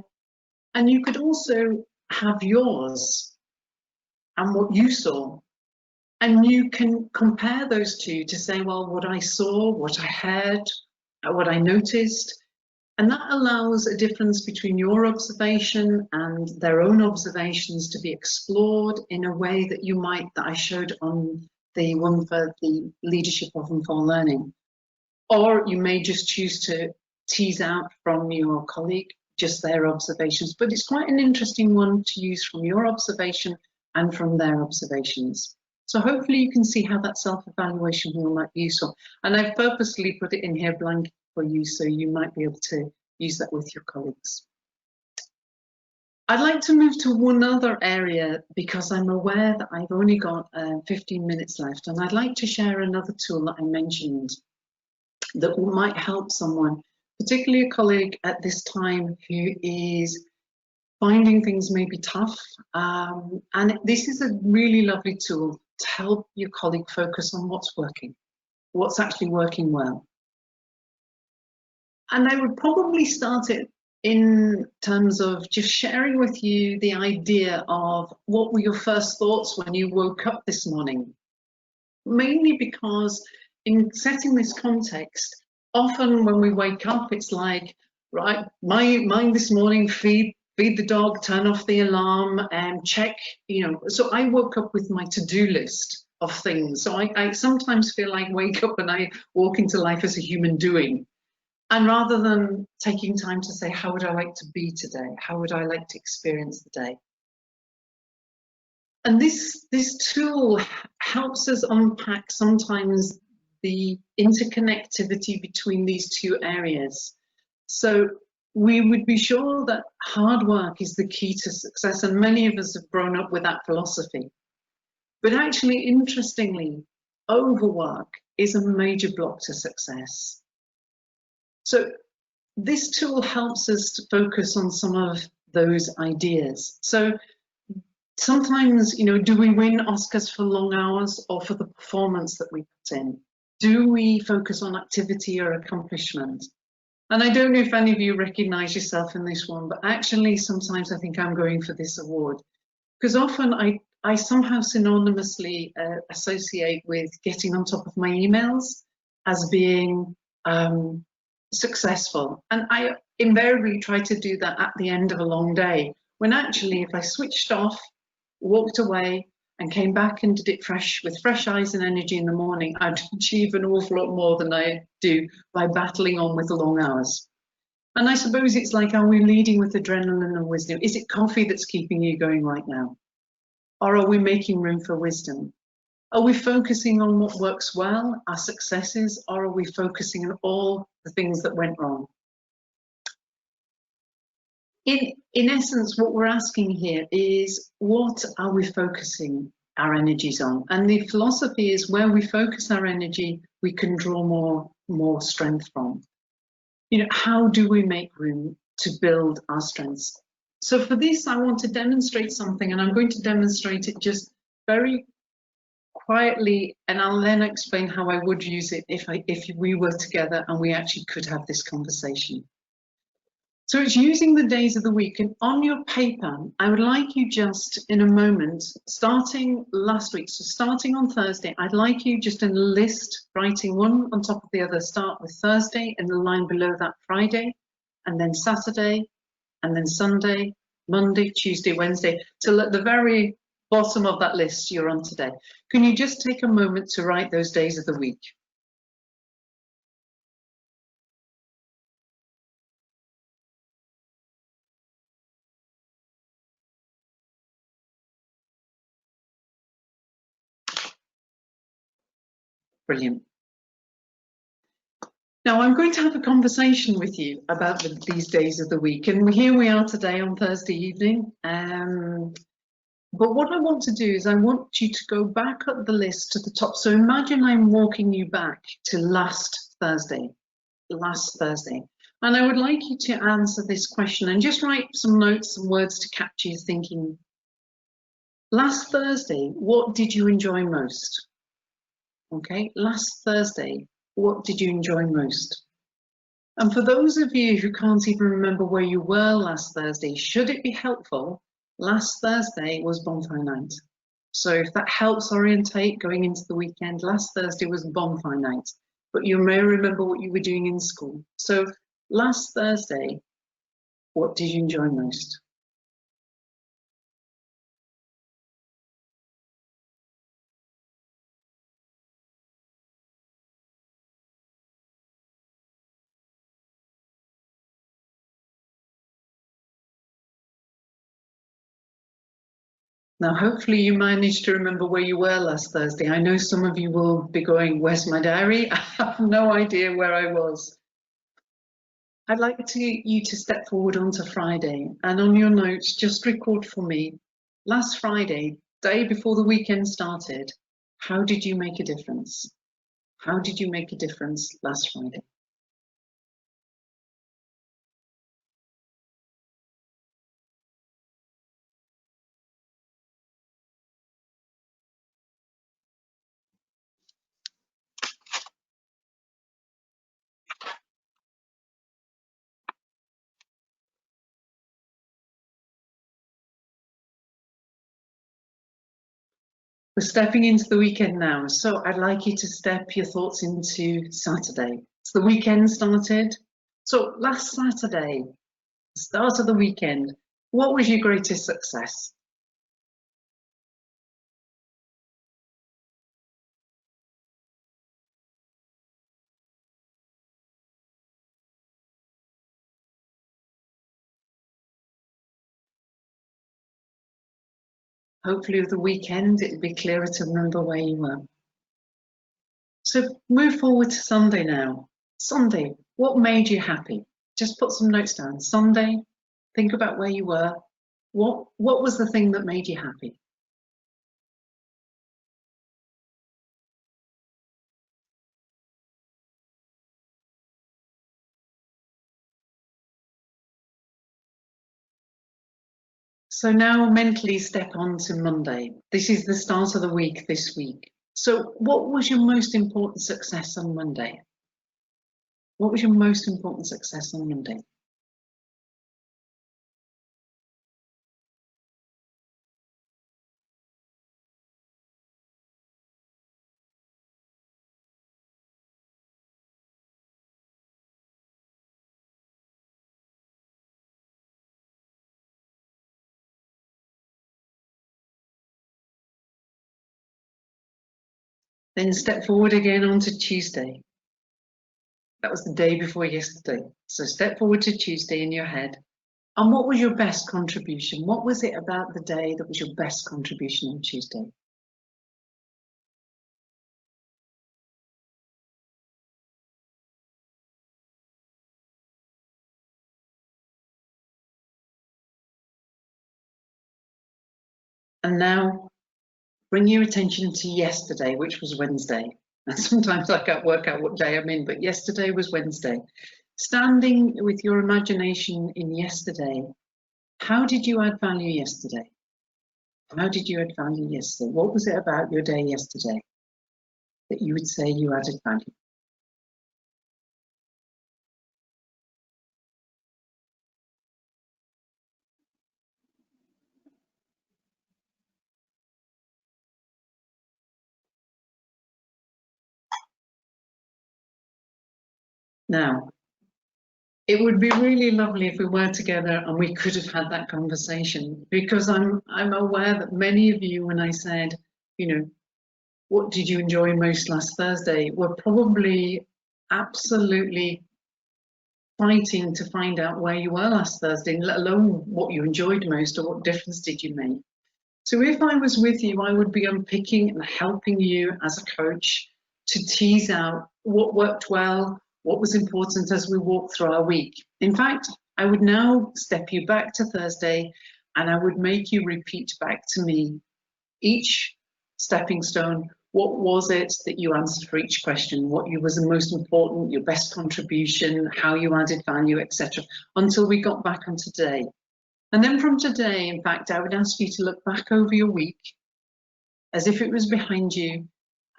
And you could also have yours and what you saw. And you can compare those two to say, well, what I saw, what I heard, what I noticed. And that allows a difference between your observation and their own observations to be explored in a way that you might, that I showed on the one for the leadership of and for learning. Or you may just choose to tease out from your colleague just their observations. But it's quite an interesting one to use from your observation and from their observations. So hopefully you can see how that self-evaluation wheel might be useful. And I've purposely put it in here blank for you, so you might be able to use that with your colleagues. I'd like to move to one other area because I'm aware that I've only got 15 minutes left, and I'd like to share another tool that I mentioned that might help someone, particularly a colleague at this time who is finding things maybe tough. And this is a really lovely tool to help your colleague focus on what's working, what's actually working well. And I would probably start it in terms of just sharing with you the idea of what were your first thoughts when you woke up this morning. Mainly because in setting this context, often when we wake up, it's like, right? Mine this morning, feed the dog, turn off the alarm, and check, you know. So I woke up with my to-do list of things. So I sometimes feel like wake up and I walk into life as a human doing. And rather than taking time to say, how would I like to be today? How would I like to experience the day? And this tool helps us unpack sometimes the interconnectivity between these two areas. So we would be sure that hard work is the key to success, and many of us have grown up with that philosophy. But actually, interestingly, overwork is a major block to success. So this tool helps us to focus on some of those ideas. So sometimes, you know, do we win Oscars for long hours or for the performance that we put in? Do we focus on activity or accomplishment? And I don't know if any of you recognize yourself in this one, but actually sometimes I think I'm going for this award because often I somehow synonymously associate with getting on top of my emails as being successful. And I invariably try to do that at the end of a long day, when actually if I switched off, walked away and came back and did it with fresh eyes and energy in the morning, I'd achieve an awful lot more than I do by battling on with the long hours. And I suppose it's like, are we leading with adrenaline and wisdom? Is it coffee that's keeping you going right now? Or are we making room for wisdom? Are we focusing on what works well, our successes, or are we focusing on all the things that went wrong? In essence, what we're asking here is, what are we focusing our energies on? And the philosophy is, where we focus our energy, we can draw more strength from. You know, how do we make room to build our strengths? So for this, I want to demonstrate something, and I'm going to demonstrate it just very quietly, and I'll then explain how I would use it if we were together and we actually could have this conversation. So it's using the days of the week, and on your paper, I would like you just in a moment, starting last week, so starting on Thursday, I'd like you just in a list, writing one on top of the other, start with Thursday and the line below that Friday, and then Saturday, and then Sunday, Monday, Tuesday, Wednesday, till at the very bottom of that list you're on today. Can you just take a moment to write those days of the week? Brilliant. Now I'm going to have a conversation with you about these days of the week, and here we are today on Thursday evening. But what I want to do is I want you to go back up the list to the top. So imagine I'm walking you back to last Thursday, and I would like you to answer this question and just write some notes, some words to capture your thinking. Last Thursday, what did you enjoy most? Okay, last Thursday, what did you enjoy most? And for those of you who can't even remember where you were last Thursday, should it be helpful, last Thursday was bonfire night. So if that helps orientate going into the weekend, last Thursday was bonfire night, but you may remember what you were doing in school. So last Thursday, what did you enjoy most? Now, hopefully you managed to remember where you were last Thursday. I know some of you will be going, where's my diary? I have no idea where I was. I'd like you to step forward onto Friday, and on your notes, just record for me, last Friday, day before the weekend started, how did you make a difference? How did you make a difference last Friday? We're stepping into the weekend now, so I'd like you to step your thoughts into Saturday. So the weekend started. So last Saturday, the start of the weekend, what was your greatest success? Hopefully with the weekend, it'll be clearer to remember where you were. So move forward to Sunday now. Sunday, what made you happy? Just put some notes down. Sunday, think about where you were. What was the thing that made you happy? So now mentally step on to Monday. This is the start of the week this week. So what was your most important success on Monday? What was your most important success on Monday? Then step forward again onto Tuesday. That was the day before yesterday. So step forward to Tuesday in your head. And what was your best contribution? What was it about the day that was your best contribution on Tuesday? And now bring your attention to yesterday, which was Wednesday. And sometimes I can't work out what day I'm in, but yesterday was Wednesday. Standing with your imagination in yesterday, how did you add value yesterday? How did you add value yesterday? What was it about your day yesterday that you would say you added value? Now, it would be really lovely if we were together and we could have had that conversation, because I'm aware that many of you, when I said, you know, what did you enjoy most last Thursday, were probably absolutely fighting to find out where you were last Thursday, let alone what you enjoyed most or what difference did you make. So if I was with you, I would be unpicking and helping you as a coach to tease out what worked well, what was important as we walk through our week. In fact, I would now step you back to Thursday and I would make you repeat back to me each stepping stone. What was it that you answered for each question? What was the most important, your best contribution, how you added value, etc., until we got back on today. And then from today, in fact, I would ask you to look back over your week as if it was behind you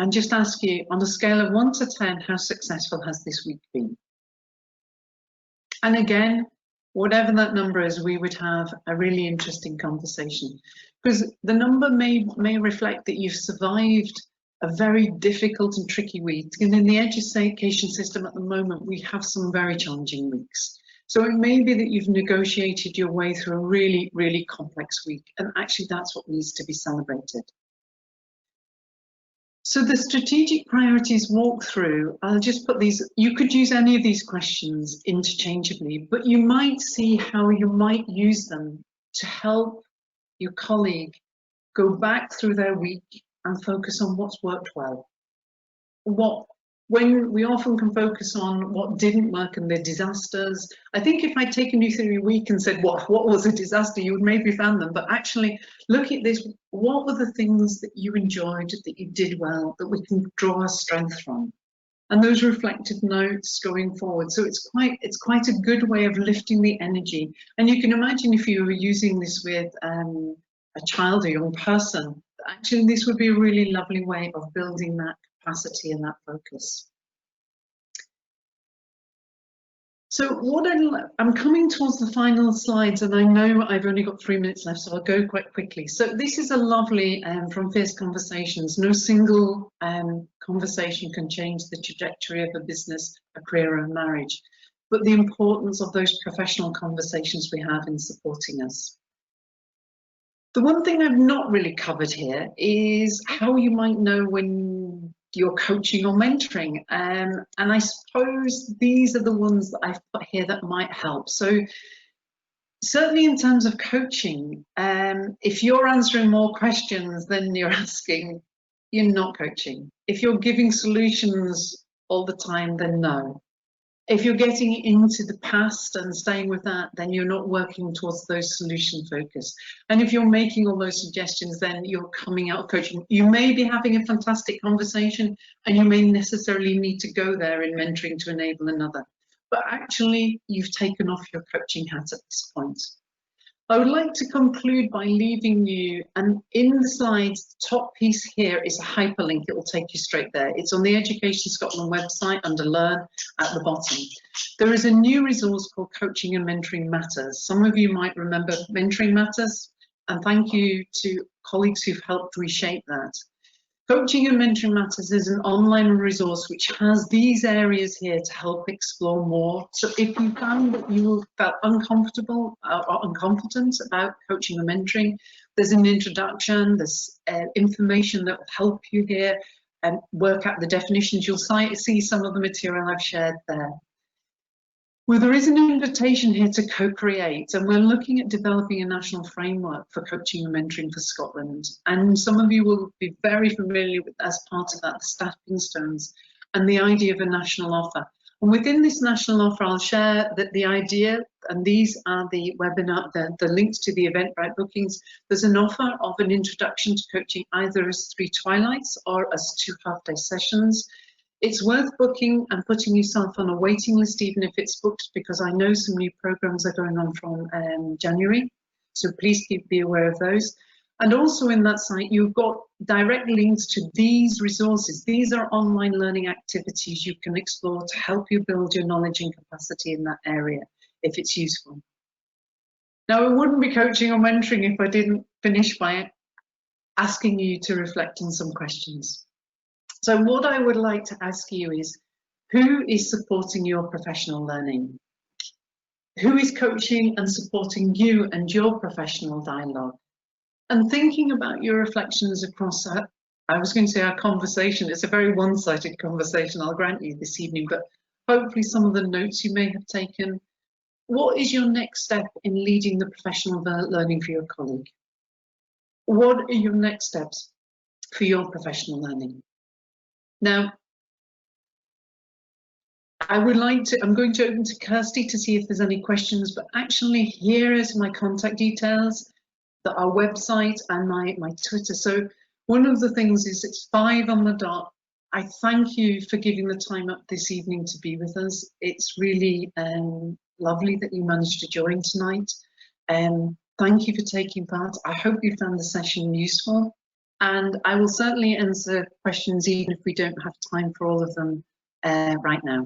and just ask you, on a scale of 1 to 10, how successful has this week been? And again, whatever that number is, we would have a really interesting conversation, because the number may reflect that you've survived a very difficult and tricky week. And in the education system at the moment, we have some very challenging weeks. So it may be that you've negotiated your way through a really, really complex week. And actually, that's what needs to be celebrated. So the strategic priorities walkthrough, I'll just put these, you could use any of these questions interchangeably, but you might see how you might use them to help your colleague go back through their week and focus on what's worked well. When we often can focus on what didn't work and the disasters. I think if I'd taken you through your week and said, what was a disaster, you would maybe found them, but actually look at this, what were the things that you enjoyed, that you did well, that we can draw our strength from? And those reflective notes going forward. So it's quite a good way of lifting the energy. And you can imagine if you were using this with a child, a young person, actually this would be a really lovely way of building that capacity and that focus. So I'm coming towards the final slides, and I know I've only got 3 minutes left, so I'll go quite quickly. So this is a lovely from Fierce Conversations. No single conversation can change the trajectory of a business, a career, or a marriage. but the importance of those professional conversations we have in supporting us. The one thing I've not really covered here is how you might know when you're coaching or mentoring. And I suppose these are the ones that I've put here that might help. So certainly in terms of coaching, if you're answering more questions than you're asking, you're not coaching. If you're giving solutions all the time, then no. If you're getting into the past and staying with that, then you're not working towards those solution focus. And if you're making all those suggestions, then you're coming out of coaching. You may be having a fantastic conversation and you may necessarily need to go there in mentoring to enable another. But actually, you've taken off your coaching hat at this point. I would like to conclude by leaving you, and in the slides, the top piece here is a hyperlink. It will take you straight there. It's on the Education Scotland website under Learn at the bottom. There is a new resource called Coaching and Mentoring Matters. Some of you might remember Mentoring Matters, and thank you to colleagues who've helped reshape that. Coaching and Mentoring Matters is an online resource which has these areas here to help explore more. So if you found that you felt uncomfortable or unconfident about coaching or mentoring, there's an introduction, there's information that will help you here and work out the definitions. You'll see some of the material I've shared there. Well, there is an invitation here to co-create, and we're looking at developing a national framework for coaching and mentoring for Scotland. And some of you will be very familiar with, as part of that, the stepping stones and the idea of a national offer. And within this national offer, I'll share that the idea, and these are the webinar, the links to the Eventbrite bookings. There's an offer of an introduction to coaching, either as 3 twilights or as 2 half-day sessions. It's worth booking and putting yourself on a waiting list, even if it's booked, because I know some new programs are going on from January. So please be aware of those. And also in that site, you've got direct links to these resources. These are online learning activities you can explore to help you build your knowledge and capacity in that area, if it's useful. Now, it wouldn't be coaching or mentoring if I didn't finish by asking you to reflect on some questions. So what I would like to ask you is, who is supporting your professional learning? Who is coaching and supporting you and your professional dialogue? And thinking about your reflections across, I was going to say our conversation, it's a very one-sided conversation, I'll grant you this evening, but hopefully some of the notes you may have taken. What is your next step in leading the professional learning for your colleague? What are your next steps for your professional learning? Now, I'm going to open to Kirsty to see if there's any questions, but actually here is my contact details, our website and my Twitter. So one of the things is it's 5 on the dot. I thank you for giving the time up this evening to be with us. It's really lovely that you managed to join tonight. Thank you for taking part. I hope you found the session useful. And I will certainly answer questions even if we don't have time for all of them right now.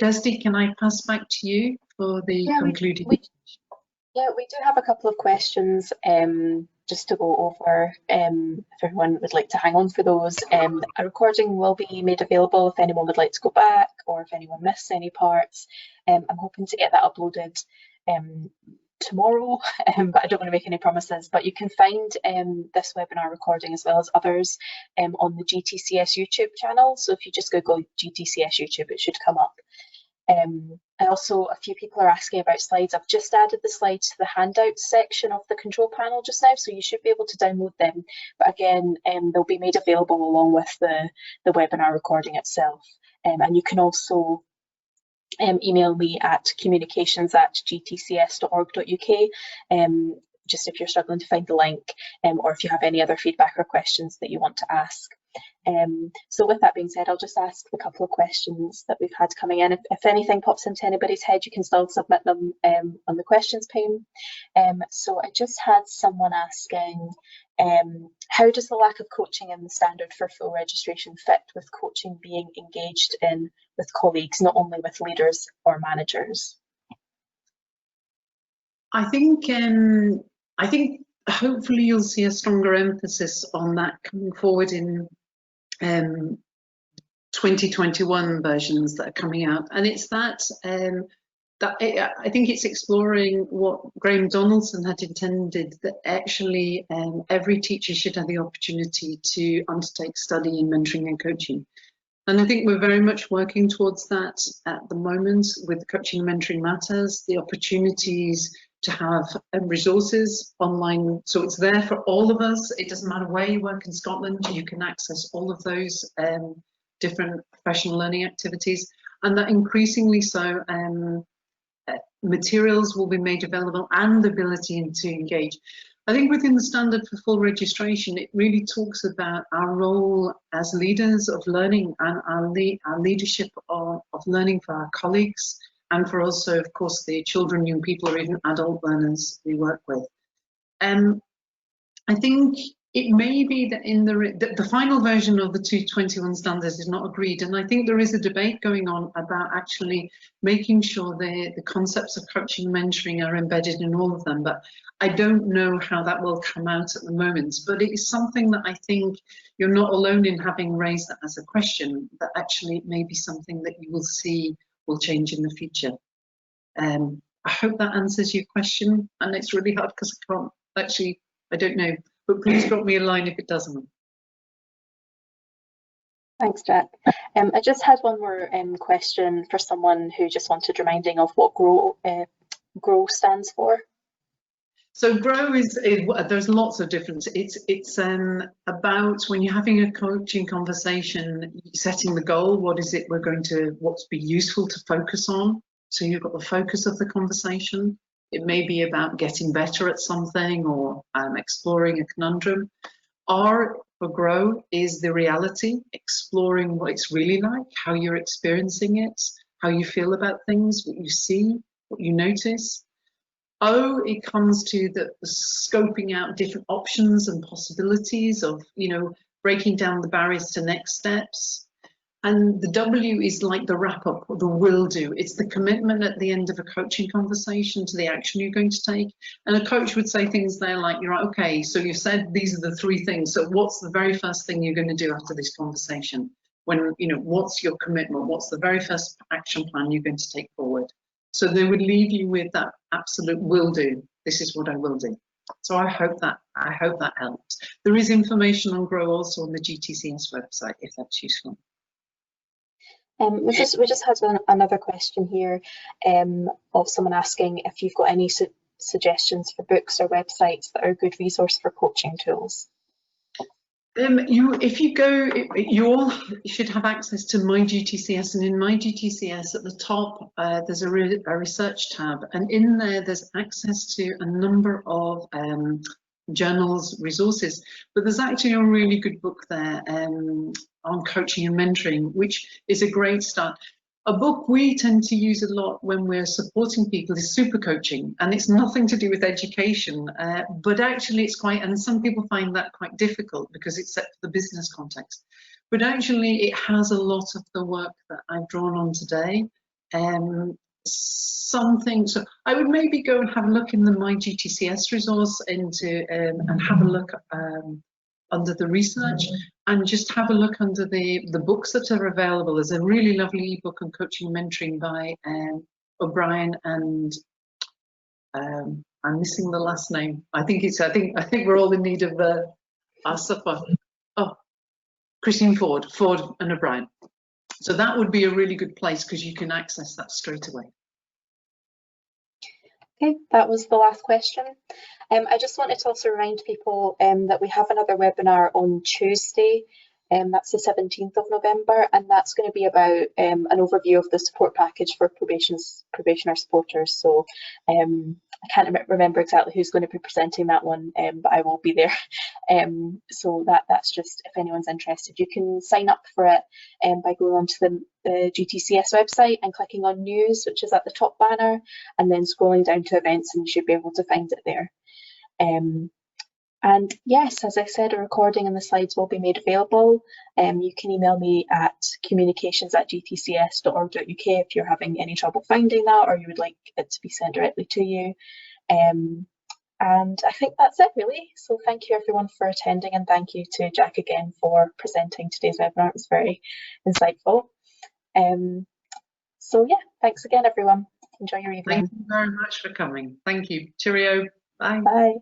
Kirsty, can I pass back to you for the concluding? Yeah, we do have a couple of questions just to go over, if everyone would like to hang on for those. A recording will be made available if anyone would like to go back or if anyone missed any parts. I'm hoping to get that uploaded tomorrow, but I don't want to make any promises. But you can find this webinar recording as well as others on the GTCS YouTube channel. So if you just Google GTCS YouTube, it should come up. And also a few people are asking about slides. I've just added the slides to the handouts section of the control panel just now, so you should be able to download them. But again, they'll be made available along with the webinar recording itself. And you can also email me at communications@gtcs.org.uk just if you're struggling to find the link, or if you have any other feedback or questions that you want to ask. So with that being said, I'll just ask the couple of questions that we've had coming in. If anything pops into anybody's head, you can still submit them on the questions pane. So I just had someone asking, how does the lack of coaching in the standard for full registration fit with coaching being engaged in with colleagues, not only with leaders or managers? I think hopefully you'll see a stronger emphasis on that coming forward in 2021 versions that are coming out, and it's that I think it's exploring what Graham Donaldson had intended, that actually every teacher should have the opportunity to undertake study in mentoring and coaching. And I think we're very much working towards that at the moment with Coaching and Mentoring Matters, the opportunities to have resources online. So it's there for all of us. It doesn't matter where you work in Scotland, you can access all of those different professional learning activities. And that increasingly so, materials will be made available and the ability to engage. I think within the standard for full registration, it really talks about our role as leaders of learning and our leadership of learning for our colleagues and for also, of course, the children, young people, or even adult learners we work with. I think it may be that in the final version of the 221 standards is not agreed, and I think there is a debate going on about actually making sure the concepts of coaching and mentoring are embedded in all of them, but I don't know how that will come out at the moment. But it is something that I think you're not alone in having raised that as a question, that actually it may be something that you will see will change in the future. I hope that answers your question, and it's really hard because I can't actually, I don't know. But please drop me a line if it doesn't. Thanks, Jack. I just had one more question for someone who just wanted reminding of what GROW stands for. So GROW is there's lots of different. It's about when you're having a coaching conversation, setting the goal. What is it what's be useful to focus on? So you've got the focus of the conversation. It may be about getting better at something or exploring a conundrum. R for GROW is the reality, exploring what it's really like, how you're experiencing it, how you feel about things, what you see, what you notice. O, it comes to the scoping out different options and possibilities of, breaking down the barriers to next steps. And the W is like the wrap up, or the will do. It's the commitment at the end of a coaching conversation to the action you're going to take. And a coach would say things there like, you're right, okay, so you said these are the three things. So what's the very first thing you're going to do after this conversation? What's your commitment? What's the very first action plan you're going to take forward? So they would leave you with that absolute will do. This is what I will do. So I hope that helps. There is information on GROW also on the GTCS website if that's useful. We just had another question here of someone asking if you've got any suggestions for books or websites that are a good resource for coaching tools. If you go, you all should have access to My GTCS, and in My GTCS at the top there's a research tab, and in there's access to a number of journals, resources, but there's actually a really good book there on coaching and mentoring, which is a great start. A book we tend to use a lot when we're supporting people is Super Coaching, and it's nothing to do with education, but actually it's quite, and some people find that quite difficult because it's set for the business context, but actually it has a lot of the work that I've drawn on today. So I would maybe go and have a look in the My GTCS resource and have a look under the research, and just have a look under the books that are available. There's a really lovely ebook on coaching and mentoring by O'Brien and I'm missing the last name. I think we're all in need of our supper. Oh, Christine Ford and O'Brien. So that would be a really good place because you can access that straight away. Okay, that was the last question. I just wanted to also remind people that we have another webinar on Tuesday. That's the 17th of November, and that's going to be about an overview of the support package for probationer supporters. So I can't remember exactly who's going to be presenting that one, but I will be there. So that's just, if anyone's interested, you can sign up for it by going onto the GTCS website and clicking on news, which is at the top banner, and then scrolling down to events, and you should be able to find it there. And yes, as I said, a recording and the slides will be made available. You can email me at communications@gtcs.org.uk if you're having any trouble finding that, or you would like it to be sent directly to you. And I think that's it really. So thank you everyone for attending, and thank you to Jack again for presenting today's webinar. It was very insightful. So yeah, thanks again everyone. Enjoy your Thank evening. you very much for coming. Thank you. Cheerio. Bye. Bye.